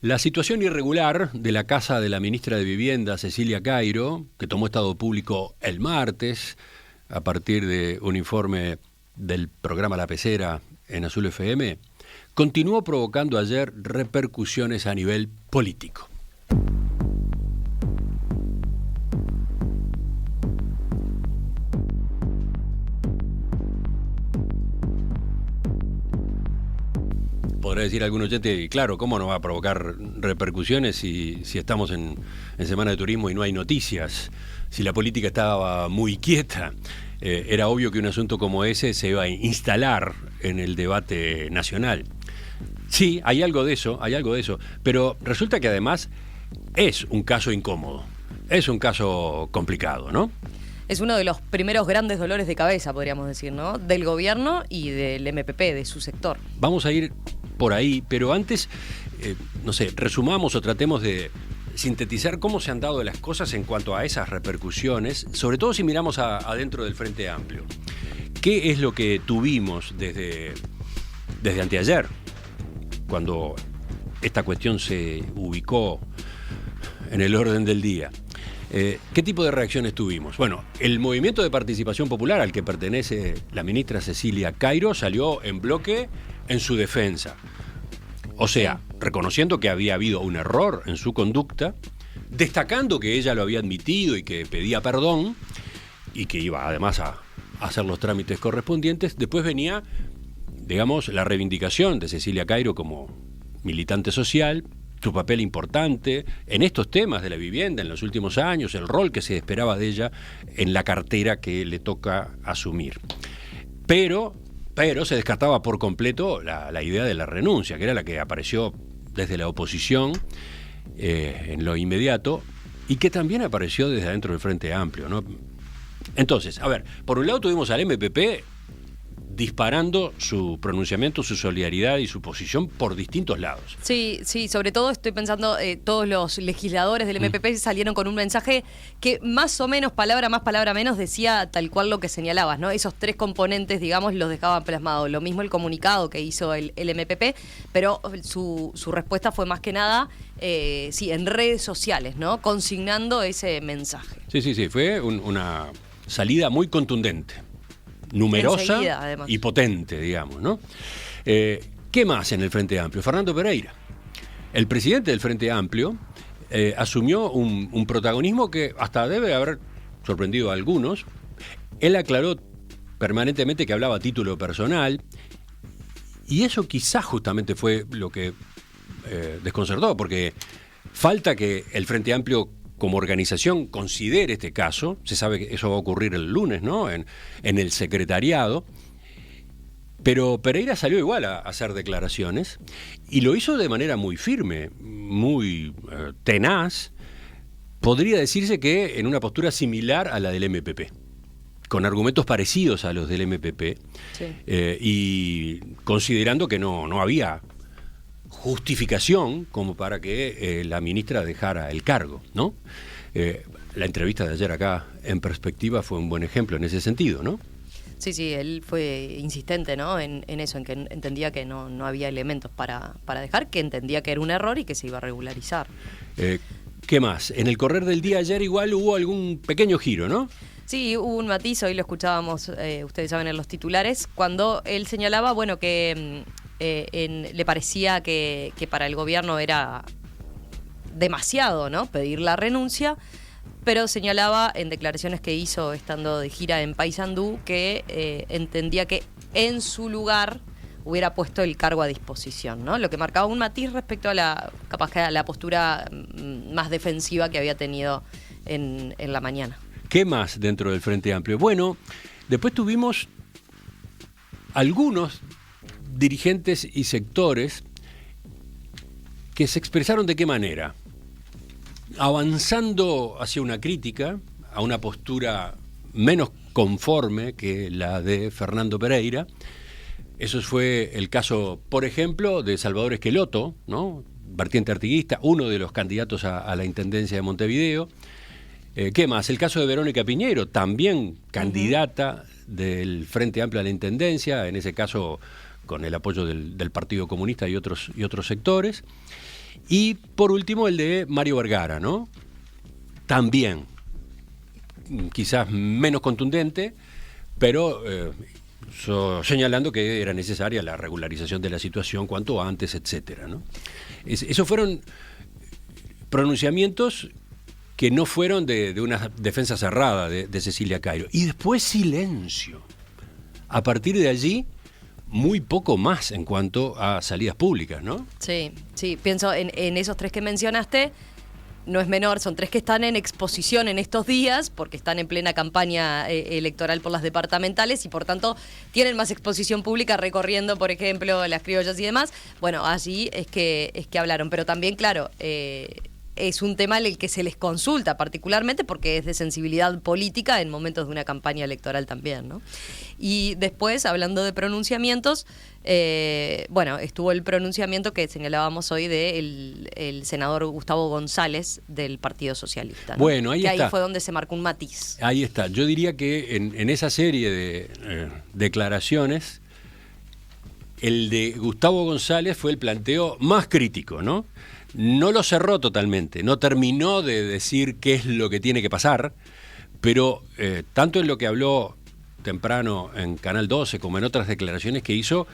La situación irregular de la casa de la ministra de Vivienda, Cecilia Cairo, que tomó estado público el martes a partir de un informe del programa La Pecera en Azul FM, continuó provocando ayer repercusiones a nivel político. Podrá decir algún oyente, claro, ¿cómo no va a provocar repercusiones si estamos en Semana de Turismo y no hay noticias? Si la política estaba muy quieta, era obvio que un asunto como ese se iba a instalar en el debate nacional. Sí, hay algo de eso, pero resulta que además es un caso incómodo, es un caso complicado, ¿no? Es uno de los primeros grandes dolores de cabeza, podríamos decir, ¿no? Del gobierno y del MPP, de su sector. Vamos a ir por ahí, pero antes, resumamos o tratemos de sintetizar cómo se han dado las cosas en cuanto a esas repercusiones, sobre todo si miramos adentro del Frente Amplio. ¿Qué es lo que tuvimos desde anteayer, cuando esta cuestión se ubicó en el orden del día? ¿Qué tipo de reacciones tuvimos? Bueno, el Movimiento de Participación Popular al que pertenece la ministra Cecilia Cairo salió en bloque en su defensa. O sea, reconociendo que había habido un error en su conducta, destacando que ella lo había admitido y que pedía perdón y que iba además a hacer los trámites correspondientes. Después venía, digamos, la reivindicación de Cecilia Cairo como militante social, su papel importante en estos temas de la vivienda en los últimos años, el rol que se esperaba de ella en la cartera que le toca asumir. Pero se descartaba por completo la idea de la renuncia, que era la que apareció desde la oposición en lo inmediato y que también apareció desde adentro del Frente Amplio, ¿no? Entonces, a ver, por un lado tuvimos al MPP disparando su pronunciamiento, su solidaridad y su posición por distintos lados. Sí, sobre todo estoy pensando, todos los legisladores del MPP salieron con un mensaje que más o menos, palabra más, palabra menos, decía tal cual lo que señalabas, ¿no? Esos tres componentes, digamos, los dejaban plasmados. Lo mismo el comunicado que hizo el MPP, pero su respuesta fue más que nada, en redes sociales, ¿no? Consignando ese mensaje. Sí, fue una salida muy contundente. Numerosa y potente, digamos, ¿no? ¿Qué más en el Frente Amplio? Fernando Pereira, el presidente del Frente Amplio, asumió un protagonismo que hasta debe haber sorprendido a algunos. Él aclaró permanentemente que hablaba a título personal y eso quizás justamente fue lo que desconcertó, porque falta que el Frente Amplio como organización considere este caso. Se sabe que eso va a ocurrir el lunes, ¿no? En el secretariado. Pero Pereira salió igual a hacer declaraciones y lo hizo de manera muy firme, muy tenaz. Podría decirse que en una postura similar a la del MPP, con argumentos parecidos a los del MPP, y considerando que no había justificación como para que la ministra dejara el cargo, ¿no? La entrevista de ayer acá en Perspectiva fue un buen ejemplo en ese sentido, ¿no? Sí, él fue insistente, ¿no? En eso, en que entendía que no había elementos para dejar, que entendía que era un error y que se iba a regularizar. ¿Qué más? En el correr del día ayer igual hubo algún pequeño giro, ¿no? Sí, hubo un matiz, hoy lo escuchábamos, ustedes saben, en los titulares, cuando él señalaba, bueno, que le parecía que para el gobierno era demasiado, ¿no? Pedir la renuncia, pero señalaba en declaraciones que hizo estando de gira en Paysandú que entendía que en su lugar hubiera puesto el cargo a disposición, ¿no? Lo que marcaba un matiz respecto a la postura más defensiva que había tenido en la mañana. ¿Qué más dentro del Frente Amplio? Bueno, después tuvimos algunos dirigentes y sectores que se expresaron de qué manera, avanzando hacia una crítica, a una postura menos conforme que la de Fernando Pereira. Eso fue el caso, por ejemplo, de Salvador Esqueloto, ¿no? Vertiente artiguista, uno de los candidatos a la Intendencia de Montevideo. ¿Qué más? El caso de Verónica Piñeiro, también candidata del Frente Amplio a la Intendencia, en ese caso con el apoyo del Partido Comunista y otros sectores. Y por último el de Mario Vergara, ¿no? También, quizás menos contundente, pero señalando que era necesaria la regularización de la situación cuanto antes, etcétera, ¿no? Esos fueron pronunciamientos que no fueron de una defensa cerrada de Cecilia Cairo. Y después silencio. A partir de allí, muy poco más en cuanto a salidas públicas, ¿no? Sí, pienso en esos tres que mencionaste. No es menor, son tres que están en exposición en estos días porque están en plena campaña electoral por las departamentales y por tanto tienen más exposición pública recorriendo, por ejemplo, las criollas y demás. Bueno, allí es que hablaron, pero también, claro, es un tema en el que se les consulta particularmente porque es de sensibilidad política en momentos de una campaña electoral también, ¿no? Y después, hablando de pronunciamientos, estuvo el pronunciamiento que señalábamos hoy del el senador Gustavo González del Partido Socialista, ¿no? Bueno, ahí está. Ahí fue donde se marcó un matiz. Ahí está. Yo diría que en esa serie de declaraciones, el de Gustavo González fue el planteo más crítico, ¿no? No lo cerró totalmente, no terminó de decir qué es lo que tiene que pasar, pero tanto en lo que habló temprano en Canal 12 como en otras declaraciones que hizo,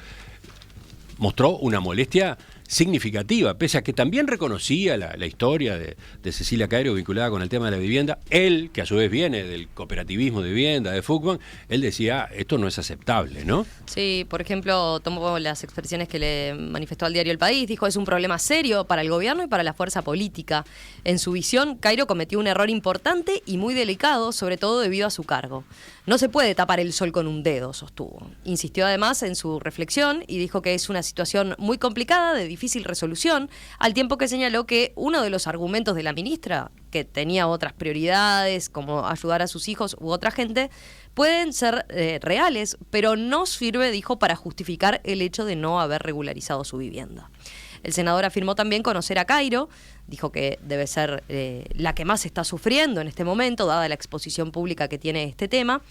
mostró una molestia significativa, pese a que también reconocía la historia de Cecilia Cairo vinculada con el tema de la vivienda. Él, que a su vez viene del cooperativismo de vivienda, de Fugman, él decía, esto no es aceptable, ¿no? Sí, por ejemplo, tomó las expresiones que le manifestó al diario El País, dijo, es un problema serio para el gobierno y para la fuerza política. En su visión, Cairo cometió un error importante y muy delicado, sobre todo debido a su cargo. No se puede tapar el sol con un dedo, sostuvo. Insistió además en su reflexión y dijo que es una situación muy complicada, de difícil resolución, al tiempo que señaló que uno de los argumentos de la ministra, que tenía otras prioridades, como ayudar a sus hijos u otra gente, pueden ser reales, pero no sirve, dijo, para justificar el hecho de no haber regularizado su vivienda. El senador afirmó también conocer a Cairo, dijo que debe ser la que más está sufriendo en este momento, dada la exposición pública que tiene este tema.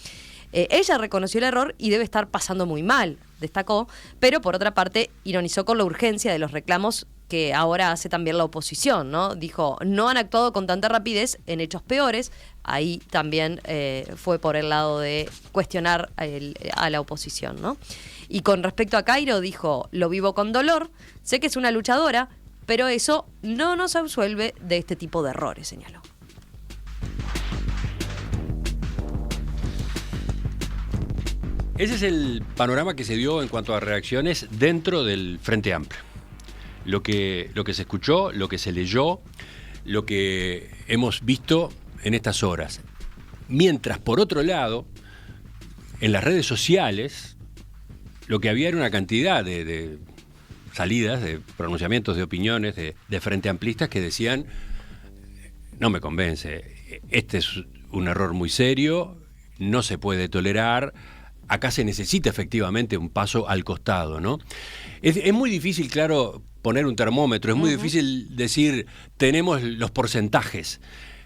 Ella reconoció el error y debe estar pasando muy mal, destacó, pero por otra parte ironizó con la urgencia de los reclamos que ahora hace también la oposición, ¿no? Dijo, no han actuado con tanta rapidez en hechos peores. Ahí también fue por el lado de cuestionar a la oposición, ¿no? Y con respecto a Cairo, dijo, lo vivo con dolor, sé que es una luchadora, pero eso no nos absuelve de este tipo de errores, señaló. Ese es el panorama que se dio en cuanto a reacciones dentro del Frente Amplio. Lo que se escuchó, lo que se leyó, lo que hemos visto en estas horas. Mientras, por otro lado, en las redes sociales, lo que había era una cantidad de salidas, de pronunciamientos, de opiniones de frente amplistas que decían, no me convence, este es un error muy serio, no se puede tolerar, acá se necesita efectivamente un paso al costado, ¿no? Es muy difícil, claro, poner un termómetro, es muy difícil decir, tenemos los porcentajes,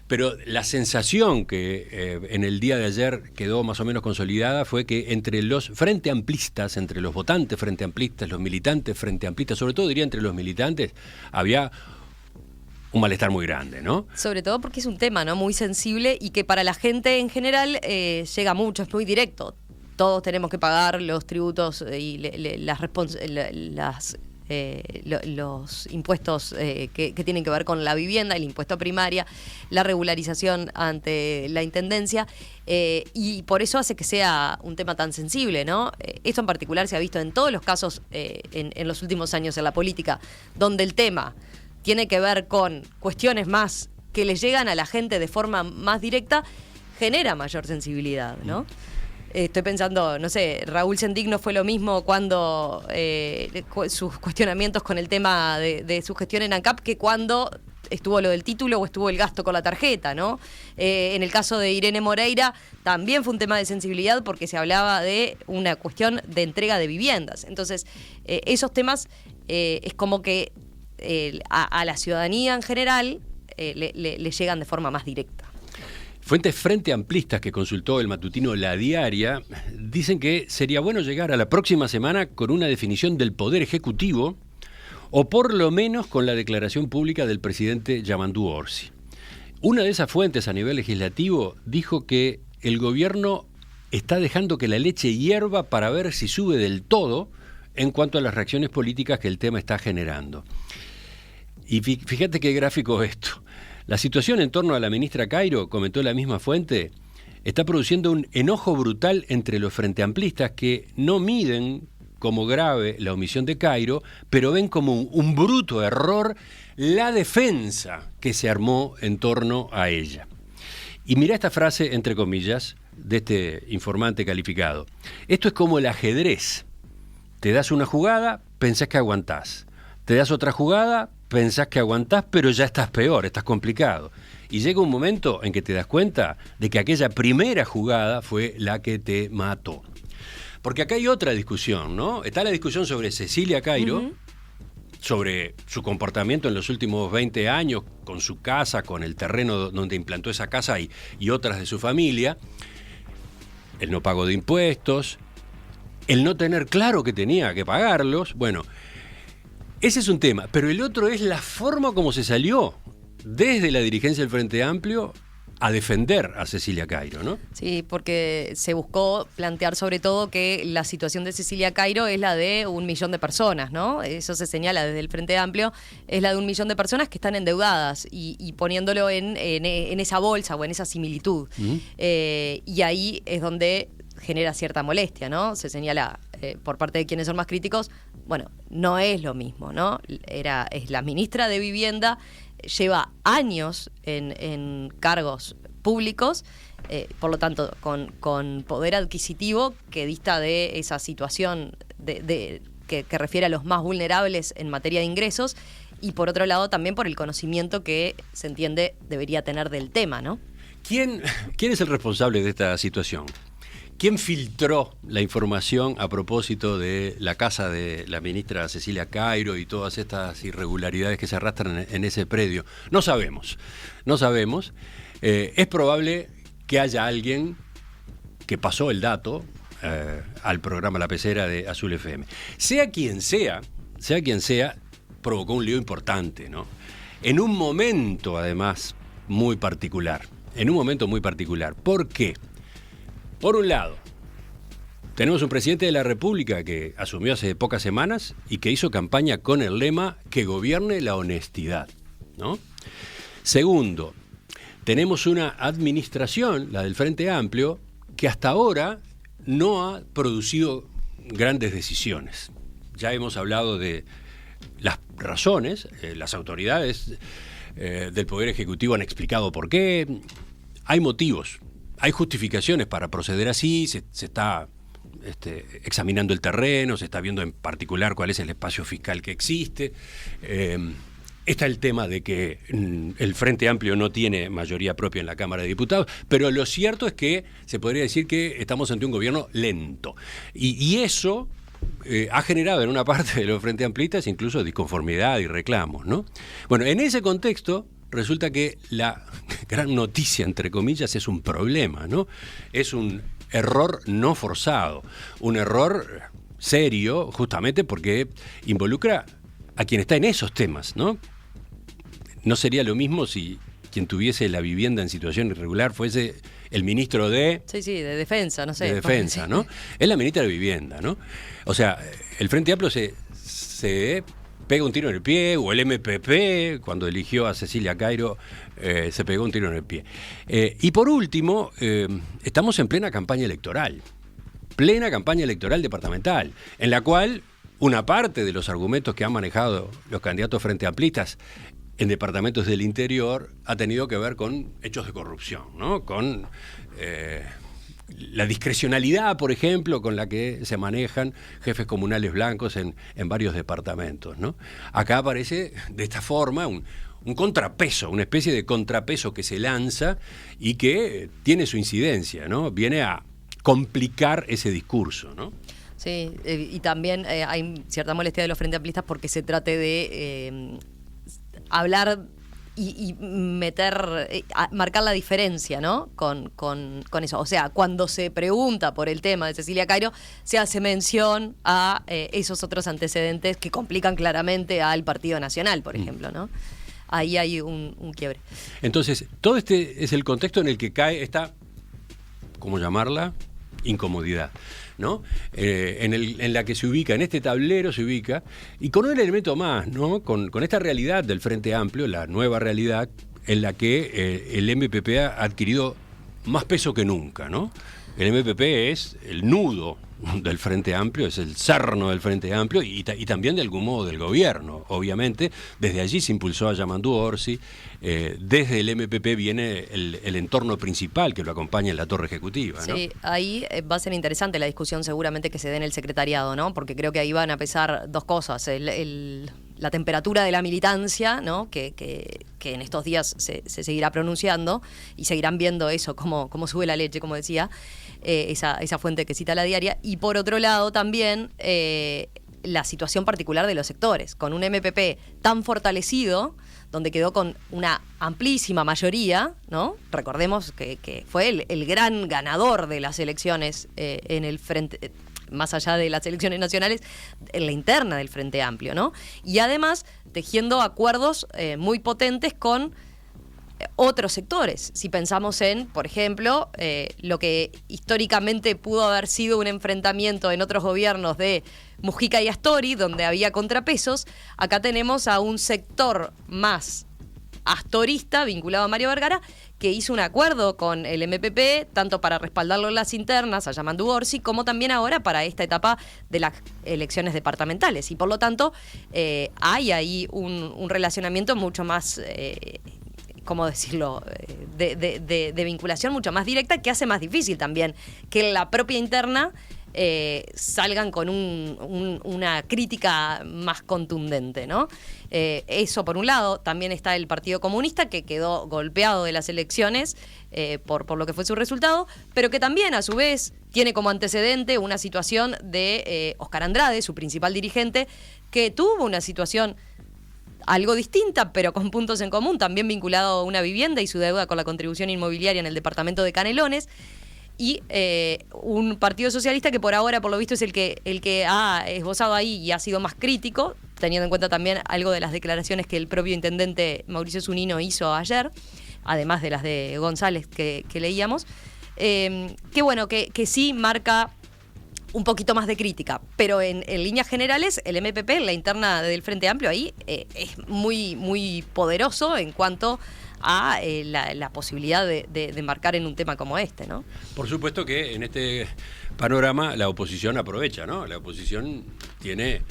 pero la sensación que en el día de ayer quedó más o menos consolidada fue que entre los frente amplistas, entre los votantes frente amplistas, los militantes frente amplistas, sobre todo diría entre los militantes, había un malestar muy grande, ¿no? Sobre todo porque es un tema, ¿no?, muy sensible y que para la gente en general llega mucho, es muy directo. Todos tenemos que pagar los tributos y los impuestos que tienen que ver con la vivienda, el impuesto primaria, la regularización ante la Intendencia, y por eso hace que sea un tema tan sensible, ¿no? Esto en particular se ha visto en todos los casos en los últimos años en la política, donde el tema tiene que ver con cuestiones más que le llegan a la gente de forma más directa, genera mayor sensibilidad, ¿no? Estoy pensando, no sé, Raúl Sendigno fue lo mismo cuando sus cuestionamientos con el tema de su gestión en ANCAP que cuando estuvo lo del título o estuvo el gasto con la tarjeta, ¿no? En el caso de Irene Moreira también fue un tema de sensibilidad porque se hablaba de una cuestión de entrega de viviendas. Entonces, esos temas es como que a la ciudadanía en general le llegan de forma más directa. Fuentes frente amplistas que consultó el matutino La Diaria dicen que sería bueno llegar a la próxima semana con una definición del Poder Ejecutivo o por lo menos con la declaración pública del presidente Yamandu Orsi. Una de esas fuentes a nivel legislativo dijo que el gobierno está dejando que la leche hierva para ver si sube del todo en cuanto a las reacciones políticas que el tema está generando. Y fíjate qué gráfico esto. La situación en torno a la ministra Cairo, comentó la misma fuente, está produciendo un enojo brutal entre los frenteamplistas que no miden como grave la omisión de Cairo, pero ven como un bruto error la defensa que se armó en torno a ella. Y mirá esta frase, entre comillas, de este informante calificado. Esto es como el ajedrez. Te das una jugada, pensás que aguantás. Te das otra jugada, pensás que aguantás, pero ya estás peor, estás complicado. Y llega un momento en que te das cuenta de que aquella primera jugada fue la que te mató. Porque acá hay otra discusión, ¿no? Está la discusión sobre Cecilia Cairo, sobre su comportamiento en los últimos 20 años, con su casa, con el terreno donde implantó esa casa y otras de su familia, el no pago de impuestos, el no tener claro que tenía que pagarlos. Bueno, ese es un tema, pero el otro es la forma como se salió desde la dirigencia del Frente Amplio a defender a Cecilia Cairo, ¿no? Sí, porque se buscó plantear sobre todo que la situación de Cecilia Cairo es la de 1 millón de personas, ¿no? Eso se señala desde el Frente Amplio, es la de 1 millón de personas que están endeudadas y poniéndolo en esa bolsa o en esa similitud. Y ahí es donde genera cierta molestia, ¿no? Se señala por parte de quienes son más críticos, bueno, no es lo mismo, ¿no? Es la ministra de Vivienda, lleva años en cargos públicos, por lo tanto, con poder adquisitivo que dista de esa situación que refiere a los más vulnerables en materia de ingresos, y por otro lado también por el conocimiento que se entiende debería tener del tema, ¿no? ¿Quién es el responsable de esta situación? ¿Quién filtró la información a propósito de la casa de la ministra Cecilia Cairo y todas estas irregularidades que se arrastran en ese predio? No sabemos. Es probable que haya alguien que pasó el dato al programa La Pecera de Azul FM. Sea quien sea, provocó un lío importante, ¿no? En un momento, además, muy particular. ¿Por qué? Por un lado, tenemos un presidente de la República que asumió hace pocas semanas y que hizo campaña con el lema que gobierne la honestidad, ¿no? Segundo, tenemos una administración, la del Frente Amplio, que hasta ahora no ha producido grandes decisiones. Ya hemos hablado de las razones, las autoridades del Poder Ejecutivo han explicado por qué, hay motivos. Hay justificaciones para proceder así, se está examinando el terreno, se está viendo en particular cuál es el espacio fiscal que existe. Está el tema de que el Frente Amplio no tiene mayoría propia en la Cámara de Diputados, pero lo cierto es que se podría decir que estamos ante un gobierno lento. Y eso ha generado en una parte de los Frente Amplistas incluso disconformidad y reclamos, ¿no? Bueno, en ese contexto resulta que la gran noticia, entre comillas, es un problema, ¿no? Es un error no forzado, un error serio, justamente porque involucra a quien está en esos temas, ¿no? No sería lo mismo si quien tuviese la vivienda en situación irregular fuese el ministro de... Sí, de defensa, no sé. De defensa, ¿no? Es la ministra de Vivienda, ¿no? O sea, el Frente Amplio se pega un tiro en el pie, o el MPP, cuando eligió a Cecilia Cairo, se pegó un tiro en el pie. Y por último, estamos en plena campaña electoral departamental, en la cual una parte de los argumentos que han manejado los candidatos frente amplistas en departamentos del interior ha tenido que ver con hechos de corrupción, ¿no? Con la discrecionalidad, por ejemplo, con la que se manejan jefes comunales blancos en varios departamentos, ¿no? Acá aparece de esta forma un contrapeso, una especie de contrapeso que se lanza y que tiene su incidencia, ¿no? Viene a complicar ese discurso, ¿no? Sí, y también hay cierta molestia de los frente amplistas porque se trate de hablar meter, marcar la diferencia, ¿no? Con eso. O sea, cuando se pregunta por el tema de Cecilia Cairo, se hace mención a esos otros antecedentes que complican claramente al Partido Nacional, por ejemplo, ¿no? Ahí hay un quiebre. Entonces, todo este es el contexto en el que cae esta, ¿cómo llamarla? Incomodidad, ¿no? En la que se ubica, en este tablero se ubica, y con un elemento más, ¿no? Con esta realidad del Frente Amplio, la nueva realidad en la que el MPP ha adquirido más peso que nunca, ¿no? El MPP es el nudo del Frente Amplio, es el cerno del Frente Amplio y también de algún modo del gobierno, obviamente. Desde allí se impulsó a Yamandu Orsi, desde el MPP viene el entorno principal que lo acompaña en la torre ejecutiva, ¿no? Sí, ahí va a ser interesante la discusión seguramente que se dé en el secretariado, ¿no? Porque creo que ahí van a pesar dos cosas, la temperatura de la militancia, ¿no? Que en estos días se seguirá pronunciando y seguirán viendo eso, cómo sube la leche, como decía, esa fuente que cita la diaria. Y por otro lado también la situación particular de los sectores, con un MPP tan fortalecido, donde quedó con una amplísima mayoría, ¿no? Recordemos que fue el gran ganador de las elecciones en el frente, más allá de las elecciones nacionales, en la interna del Frente Amplio, ¿no? Y además tejiendo acuerdos muy potentes con otros sectores. Si pensamos en, por ejemplo, lo que históricamente pudo haber sido un enfrentamiento en otros gobiernos de Mujica y Astori, donde había contrapesos, acá tenemos a un sector más astorista vinculado a Mario Vergara, que hizo un acuerdo con el MPP, tanto para respaldarlo en las internas, a Yamandu Orsi, como también ahora para esta etapa de las elecciones departamentales. Y por lo tanto, hay ahí un relacionamiento mucho más, ¿cómo decirlo?, de vinculación mucho más directa, que hace más difícil también que la propia interna salgan con una crítica más contundente, ¿no? Eso por un lado. También está el Partido Comunista, que quedó golpeado de las elecciones por lo que fue su resultado, pero que también a su vez tiene como antecedente una situación de Oscar Andrade, su principal dirigente, que tuvo una situación algo distinta, pero con puntos en común, también vinculado a una vivienda y su deuda con la contribución inmobiliaria en el departamento de Canelones. Y un Partido Socialista que por ahora, por lo visto, es el que ha esbozado ahí y ha sido más crítico, teniendo en cuenta también algo de las declaraciones que el propio intendente Mauricio Zunino hizo ayer, además de las de González que leíamos, que bueno, que sí marca un poquito más de crítica, pero en líneas generales el MPP, la interna del Frente Amplio, ahí es muy, muy poderoso en cuanto a la posibilidad de marcar en un tema como este, ¿no? Por supuesto que en este panorama la oposición aprovecha, ¿no? La oposición tiene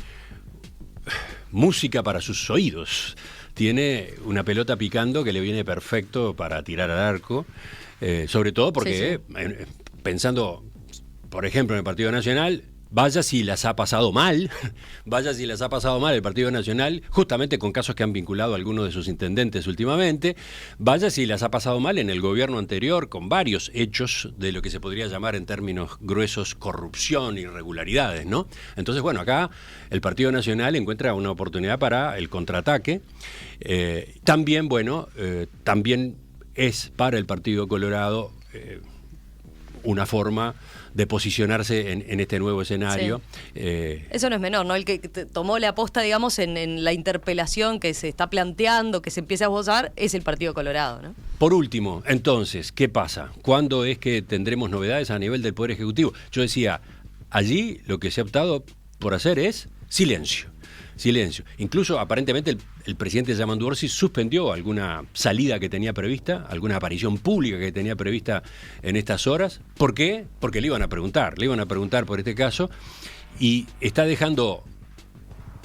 música para sus oídos, tiene una pelota picando que le viene perfecto para tirar al arco, sobre todo porque, sí. Pensando, por ejemplo, en el Partido Nacional, vaya si las ha pasado mal el Partido Nacional, justamente con casos que han vinculado a algunos de sus intendentes últimamente, vaya si las ha pasado mal en el gobierno anterior, con varios hechos de lo que se podría llamar en términos gruesos corrupción, irregularidades, ¿no? Entonces, bueno, acá el Partido Nacional encuentra una oportunidad para el contraataque. También, bueno, también es para el Partido Colorado una forma de posicionarse en este nuevo escenario. Sí. Eso no es menor, ¿no? El que tomó la aposta, digamos, en la interpelación que se está planteando, que se empieza a esbozar, es el Partido Colorado, ¿no? Por último, entonces, ¿qué pasa? ¿Cuándo es que tendremos novedades a nivel del Poder Ejecutivo? Yo decía, allí lo que se ha optado por hacer es silencio. Incluso, aparentemente, el presidente Yamandu Orsi suspendió alguna salida que tenía prevista, alguna aparición pública que tenía prevista en estas horas. ¿Por qué? Porque le iban a preguntar por este caso, y está dejando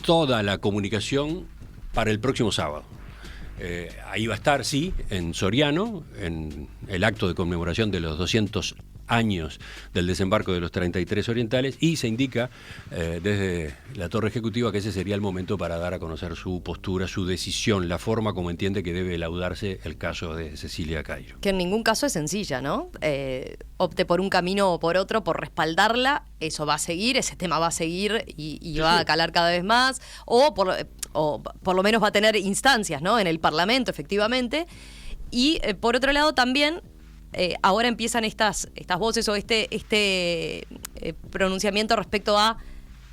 toda la comunicación para el próximo sábado. Ahí va a estar, sí, en Soriano, en el acto de conmemoración de los 200 años del desembarco de los 33 orientales, y se indica desde la torre ejecutiva que ese sería el momento para dar a conocer su postura, su decisión, la forma como entiende que debe laudarse el caso de Cecilia Cairo. Que en ningún caso es sencilla, ¿no? Opte por un camino o por otro, por respaldarla, eso va a seguir, ese tema va a seguir y va a calar cada vez más, o por lo menos va a tener instancias, ¿no? En el Parlamento, efectivamente. Y por otro lado también, ahora empiezan estas voces o este pronunciamiento respecto a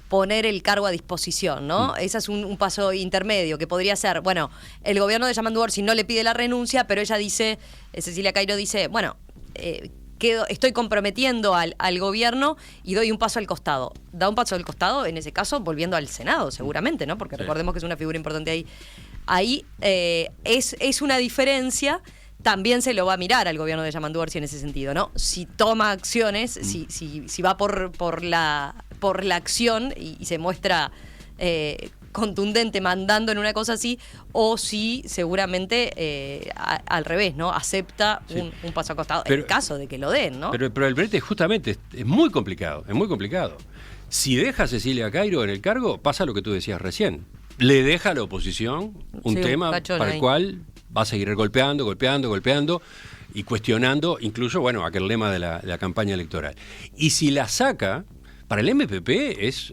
poner el cargo a disposición, ¿no? Ese es un paso intermedio que podría ser, bueno, el gobierno de Yamandu Orsi no le pide la renuncia, pero ella dice, Cecilia Cairo dice, bueno, estoy comprometiendo al gobierno y doy un paso al costado. Da un paso al costado, en ese caso, volviendo al Senado, seguramente, ¿no? Porque recordemos que es una figura importante ahí. Ahí es una diferencia. También se lo va a mirar al gobierno de Yamandu Orsi en ese sentido, ¿no? Si toma acciones, si va por la acción y se muestra contundente mandando en una cosa así, o si seguramente al revés, ¿no? Acepta un paso al costado, en caso de que lo den, ¿no? Pero el brete justamente es muy complicado, es muy complicado. Si deja a Cecilia Cairo en el cargo, pasa lo que tú decías recién. Le deja a la oposición un tema para el cual va a seguir golpeando y cuestionando incluso, bueno, aquel lema de la campaña electoral. Y si la saca, para el MPP es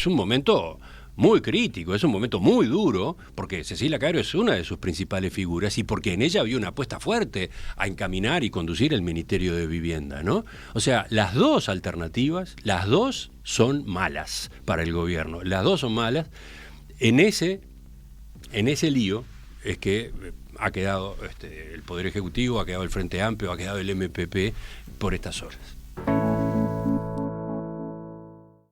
un momento muy crítico, es un momento muy duro, porque Cecilia Cairo es una de sus principales figuras y porque en ella había una apuesta fuerte a encaminar y conducir el Ministerio de Vivienda, ¿no? O sea, las dos alternativas, las dos son malas para el gobierno, las dos son malas. En ese lío es que ha quedado el Poder Ejecutivo, ha quedado el Frente Amplio, ha quedado el MPP por estas horas.